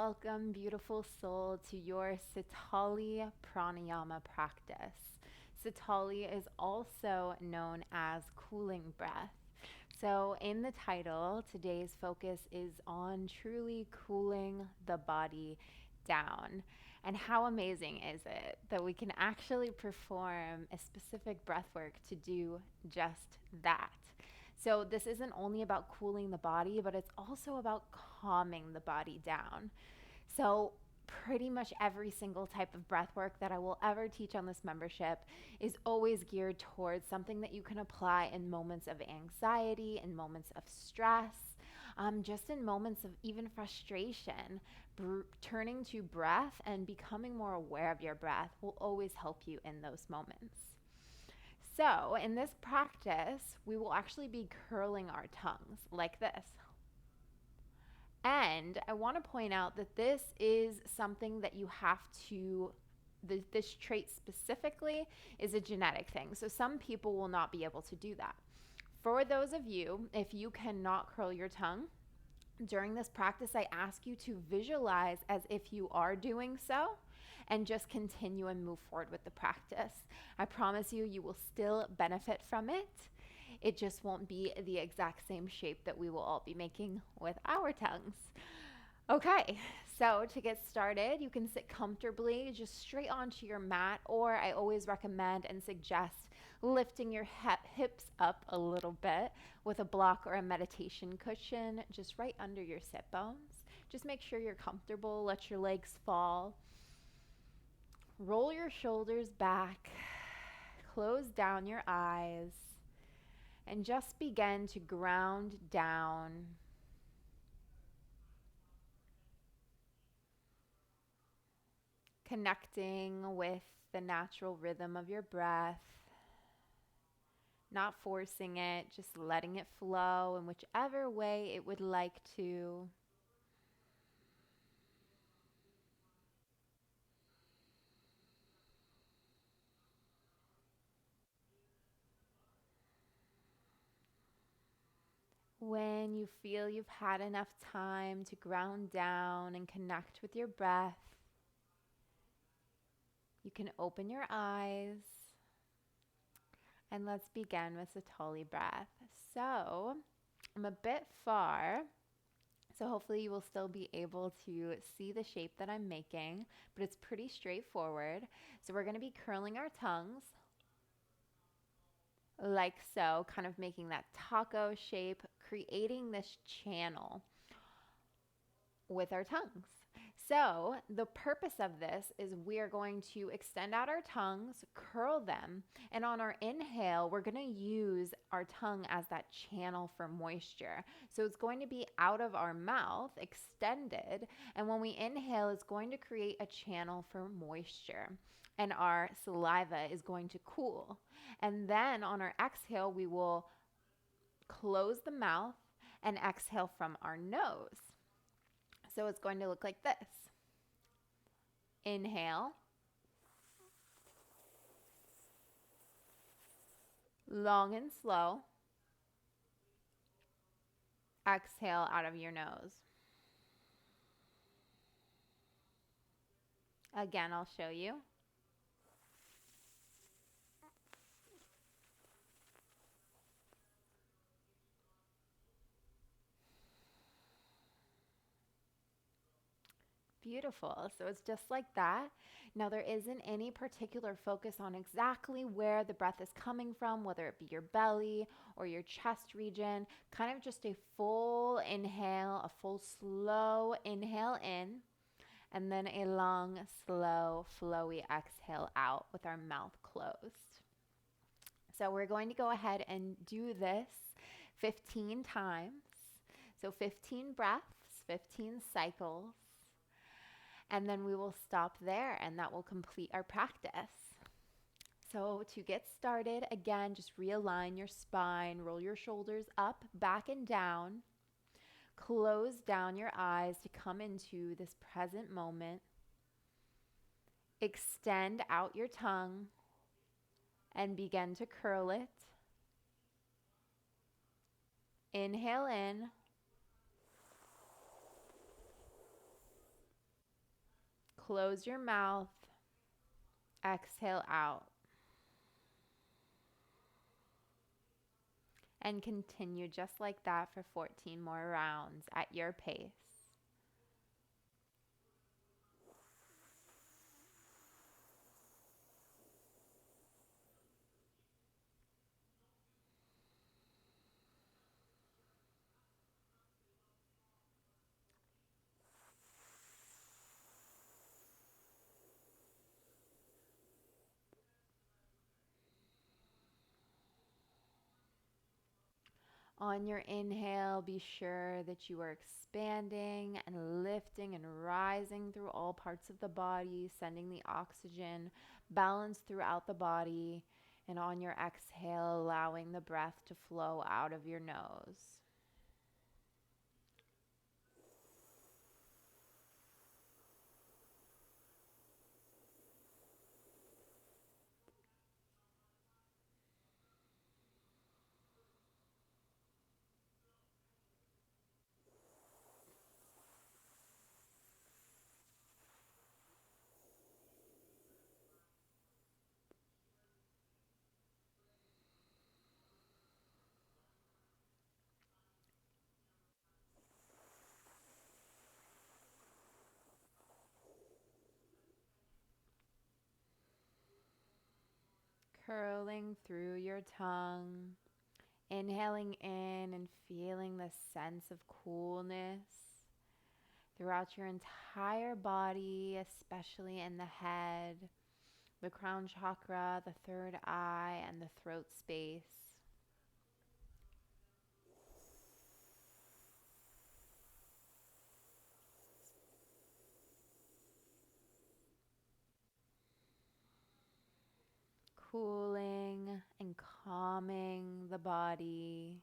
Welcome, beautiful soul, to your Sitali pranayama practice. Sitali is also known as cooling breath. So, in the title, today's focus is on truly cooling the body down. And how amazing is it that we can actually perform a specific breath work to do just that? So, this isn't only about cooling the body, but it's also about calming the body down. So, pretty much every single type of breath work that I will ever teach on this membership is always geared towards something that you can apply in moments of anxiety, in moments of stress, just in moments of even frustration. Turning to breath and becoming more aware of your breath will always help you in those moments. So, in this practice, we will actually be curling our tongues like this. And I want to point out that this is something that you have to, this trait specifically is a genetic thing. So, some people will not be able to do that. For those of you, if you cannot curl your tongue, during this practice, I ask you to visualize as if you are doing so and just continue and move forward with the practice. I promise you, you will still benefit from it. It just won't be the exact same shape that we will all be making with our tongues. Okay, so to get started, you can sit comfortably just straight onto your mat, or I always recommend and suggest lifting your hips up a little bit with a block or a meditation cushion just right under your sit bones. Just make sure you're comfortable, let your legs fall. Roll your shoulders back, close down your eyes, and just begin to ground down. Connecting with the natural rhythm of your breath, not forcing it, just letting it flow in whichever way it would like to. When you feel you've had enough time to ground down and connect with your breath, you can open your eyes and let's begin with Sitali breath. So, I'm a bit far, so hopefully you will still be able to see the shape that I'm making, but it's pretty straightforward. So we're going to be curling our tongues like so, kind of making that taco shape, creating this channel with our tongues. So the purpose of this is we are going to extend out our tongues, curl them, and on our inhale, we're going to use our tongue as that channel for moisture. So it's going to be out of our mouth, extended, and when we inhale, it's going to create a channel for moisture, and our saliva is going to cool. And then on our exhale, we will close the mouth and exhale from our nose. So it's going to look like this. Inhale. Long and slow. Exhale out of your nose. Again, I'll show you. Beautiful. So it's just like that. Now, there isn't any particular focus on exactly where the breath is coming from, whether it be your belly or your chest region. Kind of just a full inhale, a full slow inhale in, and then a long, slow, flowy exhale out with our mouth closed. So we're going to go ahead and do this 15 times. So 15 breaths, 15 cycles. And then we will stop there and that will complete our practice. So to get started, again, just realign your spine, roll your shoulders up, back, and down. Close down your eyes to come into this present moment. Extend out your tongue and begin to curl it. Inhale in. Close your mouth. Exhale out. And continue just like that for 14 more rounds at your pace. On your inhale, be sure that you are expanding and lifting and rising through all parts of the body, sending the oxygen balance throughout the body. And on your exhale, allowing the breath to flow out of your nose. Curling through your tongue, inhaling in and feeling the sense of coolness throughout your entire body, especially in the head, the crown chakra, the third eye, and the throat space. Cooling and calming the body.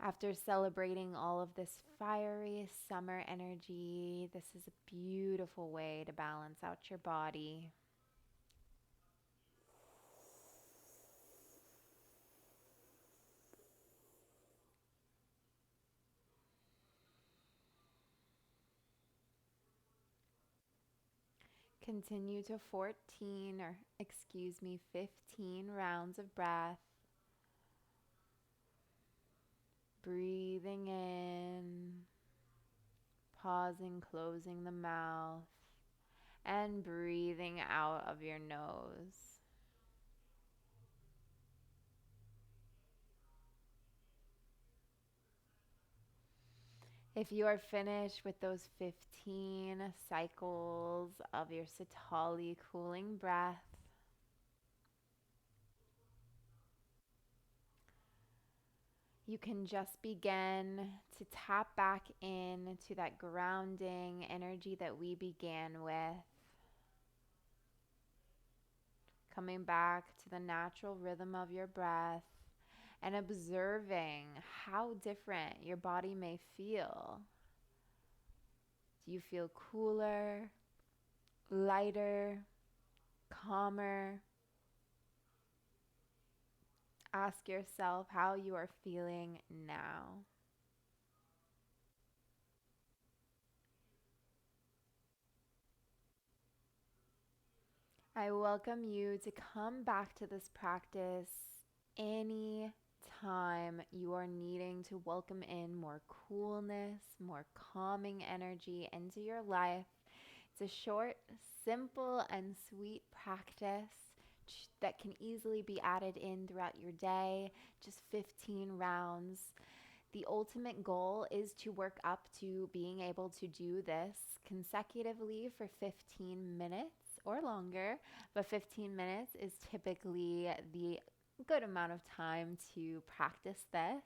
After celebrating all of this fiery summer energy, this is a beautiful way to balance out your body. Continue to 15 rounds of breath. Breathing in, pausing, closing the mouth, and breathing out of your nose. If you are finished with those 15 cycles of your Sitali cooling breath, you can just begin to tap back into that grounding energy that we began with. Coming back to the natural rhythm of your breath and observing how different your body may feel. Do you feel cooler, lighter, calmer? Ask yourself how you are feeling now. I welcome you to come back to this practice any time you are needing to welcome in more coolness, more calming energy into your life. It's a short, simple, and sweet practice that can easily be added in throughout your day, just 15 rounds. The ultimate goal is to work up to being able to do this consecutively for 15 minutes or longer, but 15 minutes is typically the good amount of time to practice this.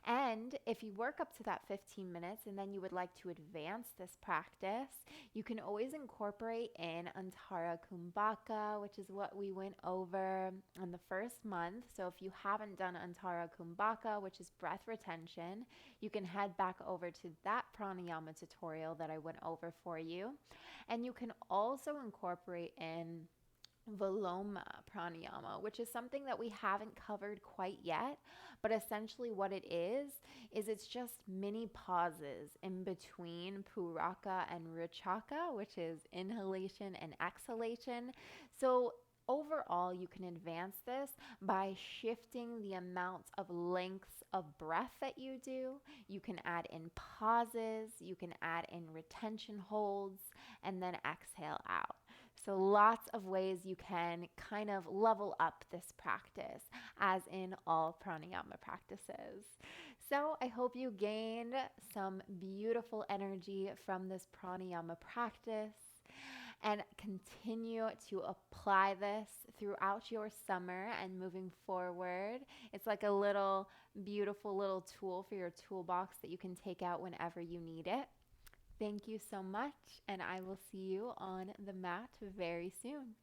And if you work up to that 15 minutes and then you would like to advance this practice, you can always incorporate in Antara Kumbhaka, which is what we went over in the first month. So if you haven't done Antara Kumbhaka, which is breath retention, you can head back over to that pranayama tutorial that I went over for you. And you can also incorporate in Viloma pranayama, which is something that we haven't covered quite yet. But essentially, what it is it's just mini pauses in between puraka and ruchaka, which is inhalation and exhalation. So, overall, you can advance this by shifting the amounts of lengths of breath that you do. You can add in pauses, you can add in retention holds, and then exhale out. So, lots of ways you can kind of level up this practice, as in all pranayama practices. So, I hope you gained some beautiful energy from this pranayama practice and continue to apply this throughout your summer and moving forward. It's like a little beautiful little tool for your toolbox that you can take out whenever you need it. Thank you so much, and I will see you on the mat very soon.